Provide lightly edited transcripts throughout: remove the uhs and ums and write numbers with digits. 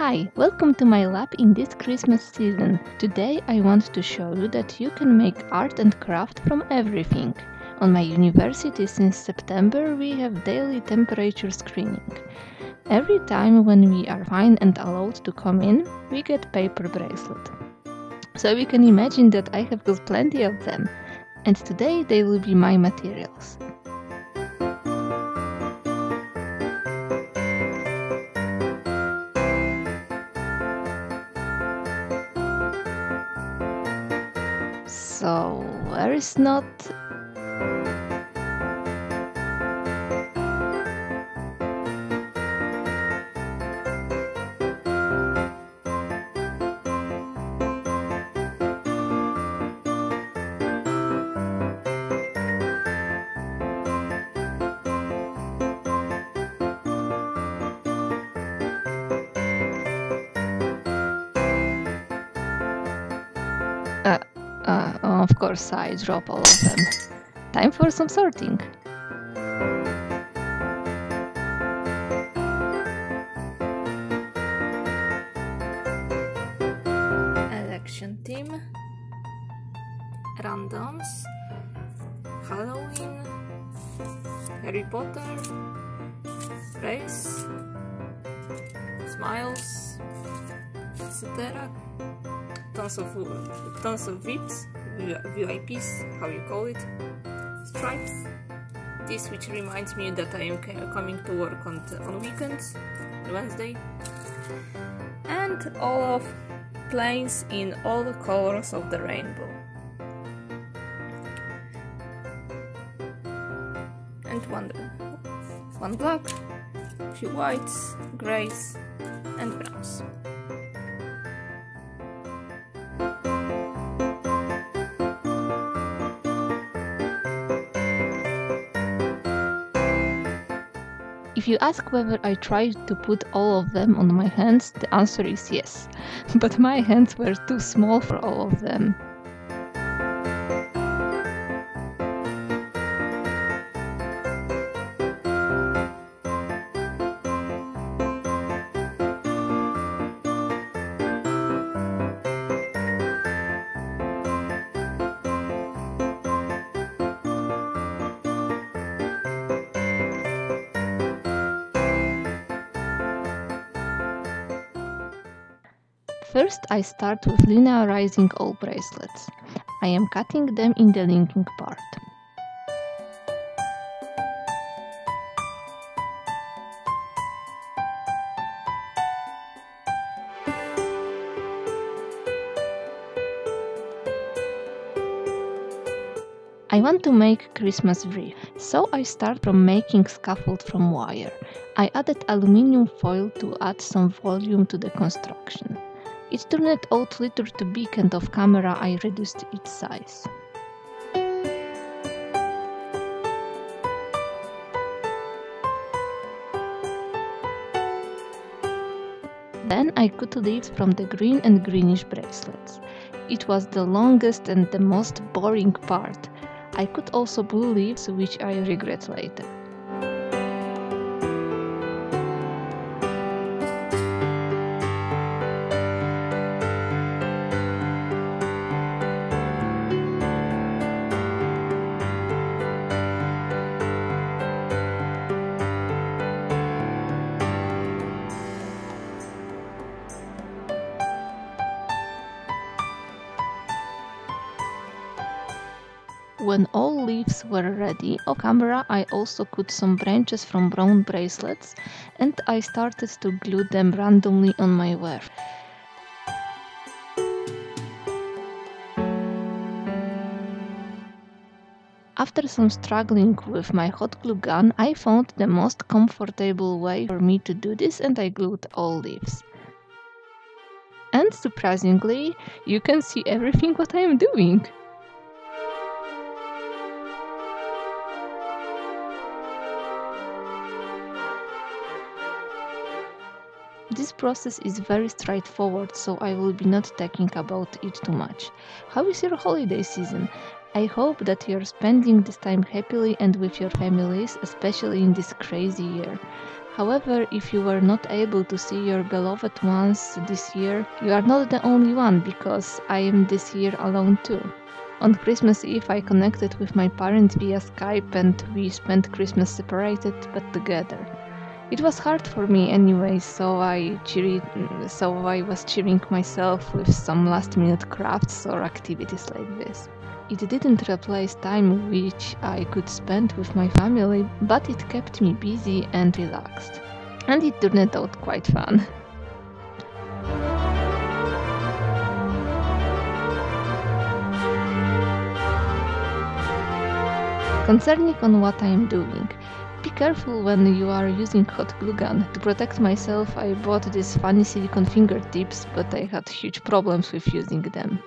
Hi, welcome to my lab in this Christmas season. Today I want to show you that you can make art and craft from everything. On my university since September we have daily temperature screening. Every time when we are fine and allowed to come in, we get paper bracelet. So you can imagine that I have got plenty of them. And today they will be my materials. So, where is not? Of course I drop all of them. Time for some sorting. Election team, randoms, Halloween, Harry Potter, race, smiles, etc. Tons of VIPs, VIPs, how you call it, stripes, this which reminds me that I am coming to work on weekends, on Wednesday, and all of planes in all the colors of the rainbow. And one black, a few whites, greys and browns. If you ask whether I tried to put all of them on my hands, the answer is yes, but my hands were too small for all of them. First, I start with linearizing all bracelets. I am cutting them in the linking part. I want to make Christmas wreath, so I start from making scaffold from wire. I added aluminium foil to add some volume to the construction. It turned out little too big and off camera I reduced its size. Then I cut leaves from the green and greenish bracelets. It was the longest and the most boring part. I cut also blue leaves, which I regret later. When all leaves were ready, off camera I also cut some branches from brown bracelets and I started to glue them randomly on my wreath. After some struggling with my hot glue gun, I found the most comfortable way for me to do this and I glued all leaves. And surprisingly, you can see everything what I am doing. This process is very straightforward, so I will be not talking about it too much. How is your holiday season? I hope that you're spending this time happily and with your families, especially in this crazy year. However, if you were not able to see your beloved ones this year, you are not the only one, because I am this year alone too. On Christmas Eve I connected with my parents via Skype and we spent Christmas separated but together. It was hard for me anyway, so I was cheering myself with some last-minute crafts or activities like this. It didn't replace time which I could spend with my family, but it kept me busy and relaxed. And it turned out quite fun. Concerning on what I am doing, be careful when you are using hot glue gun. To protect myself, I bought these funny silicone fingertips, but I had huge problems with using them.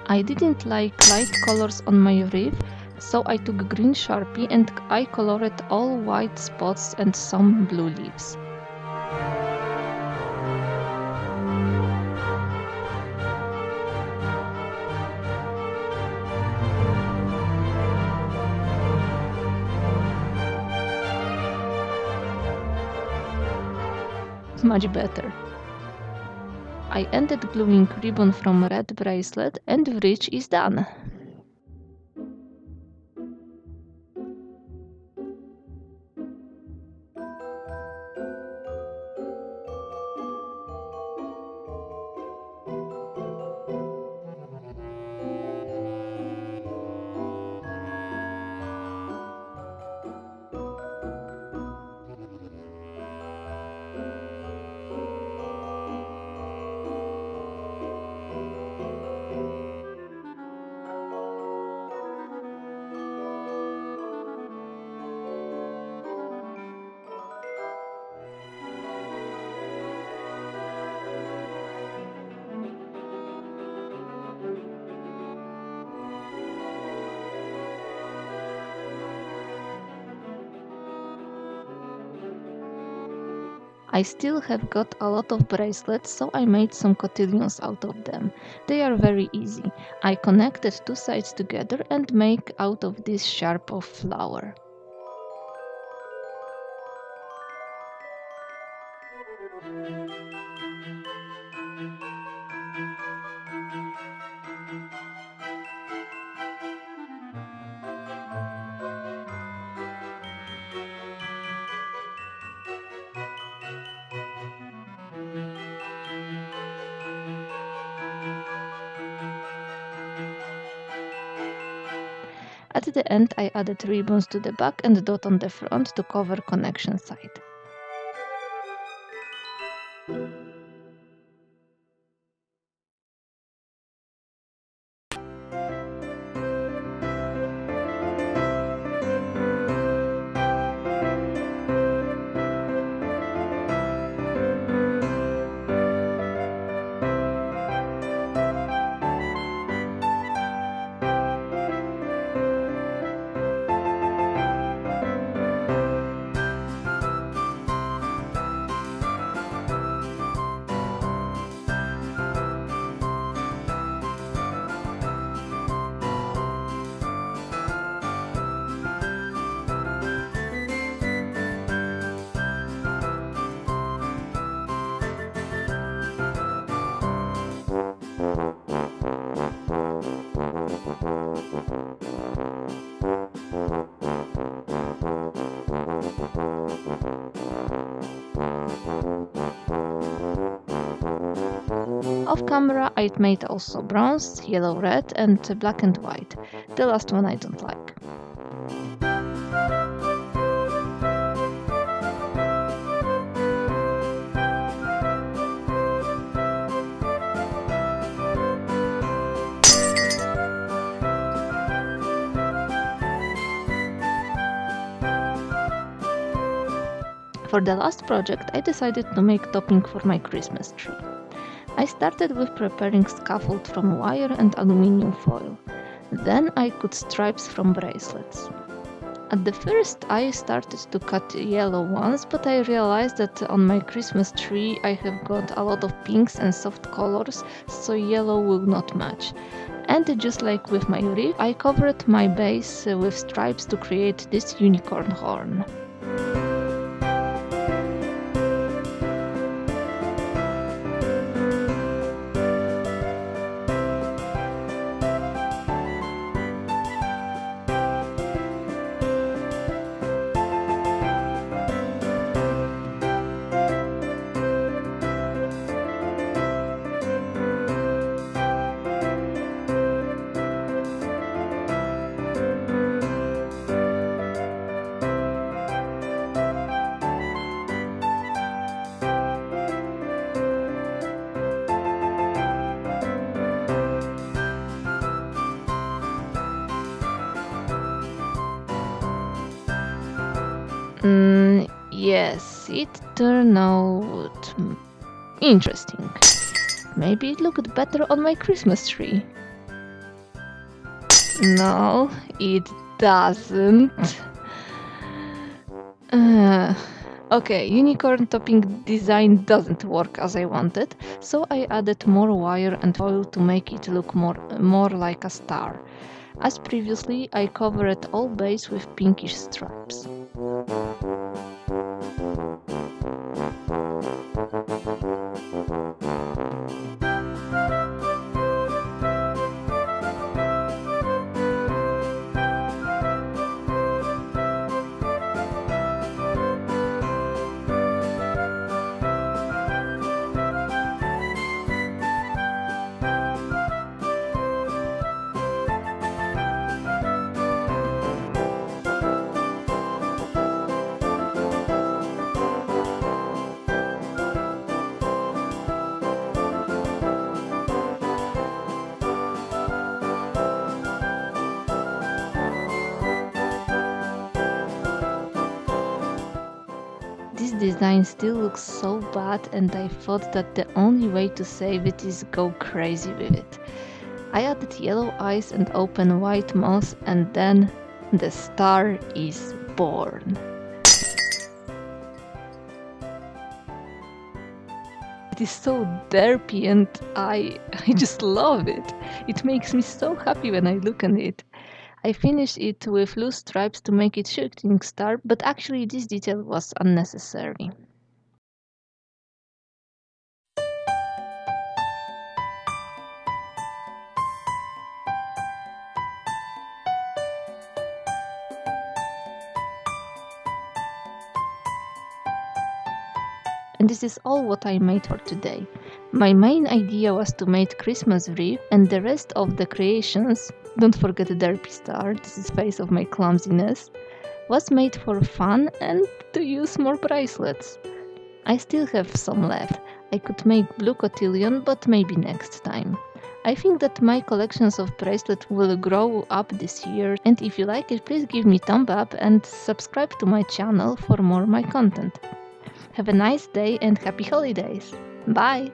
I didn't like light colors on my wreath, so I took green sharpie and I colored all white spots and some blue leaves. Much better. I ended gluing ribbon from red bracelet and the wreath is done. I still have got a lot of bracelets, so I made some cotillions out of them. They are very easy. I connected two sides together and make out of this sharp of flower. At the end I added ribbons to the back and dot on the front to cover connection side. Off camera I made also bronze, yellow, red and black and white. The last one I don't like. For the last project, I decided to make topping for my Christmas tree. I started with preparing scaffold from wire and aluminium foil. Then I cut stripes from bracelets. At the first I started to cut yellow ones, but I realized that on my Christmas tree I have got a lot of pinks and soft colors, so yellow will not match. And just like with my wreath, I covered my base with stripes to create this unicorn horn. Yes, it turned out interesting. Maybe it looked better on my Christmas tree. No, it doesn't. Okay, unicorn topping design doesn't work as I wanted, so I added more wire and foil to make it look more like a star. As previously, I covered all base with pinkish stripes. This design still looks so bad, and I thought that the only way to save it is go crazy with it. I added yellow eyes and open white mouth, and then the star is born. It is so derpy and I just love it. It makes me so happy when I look at it. I finished it with loose stripes to make it shooting star, but actually this detail was unnecessary. And this is all what I made for today. My main idea was to make Christmas wreath, and the rest of the creations, don't forget the derpy star, this is face of my clumsiness, was made for fun and to use more bracelets. I still have some left. I could make blue cotillion, but maybe next time. I think that my collections of bracelets will grow up this year, and if you like it, please give me thumb up and subscribe to my channel for more my content. Have a nice day and happy holidays! Bye!